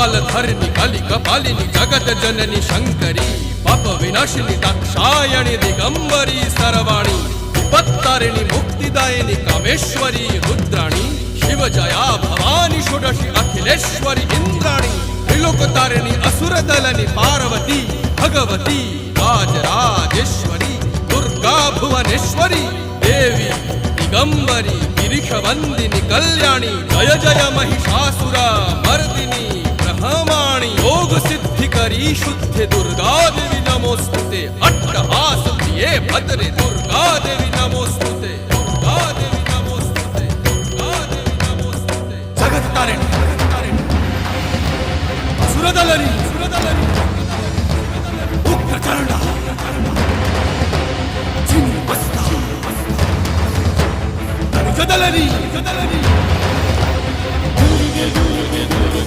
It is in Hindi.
कालधर्मि कलिकपालिनि जगत जननी शंकरी पाप विनाशिनी दाक्षायणी दिगंबरी सर्वाणी विपत्तारिणी मुक्तिदायिनी कामेश्वरी रुद्राणी शिवजया भवानी षोडशी अखिलेश्वरी इंद्राणी त्रिलोकतारिणी असुरदलनी पार्वती भगवती राजराजेश्वरी दुर्गा भुवनेश्वरी देवी दिगंबरी गिरिशवंदिनी कल्याणी जय जय महिषासुर मर्दिनी ब्रह्माणी योग सिद्धिकरी शुद्ध दुर्गा देवी नमोस्तुते अट्टहास प्रिये भद्रे दुर्गा देवी नमोस्तुते दुर्गा देवी नमोस्तुते दुर्गा देवी नमोस्तुते जगत तारिणी असुरदलनी उग्रचंड छिन्नमस्ता जदलनी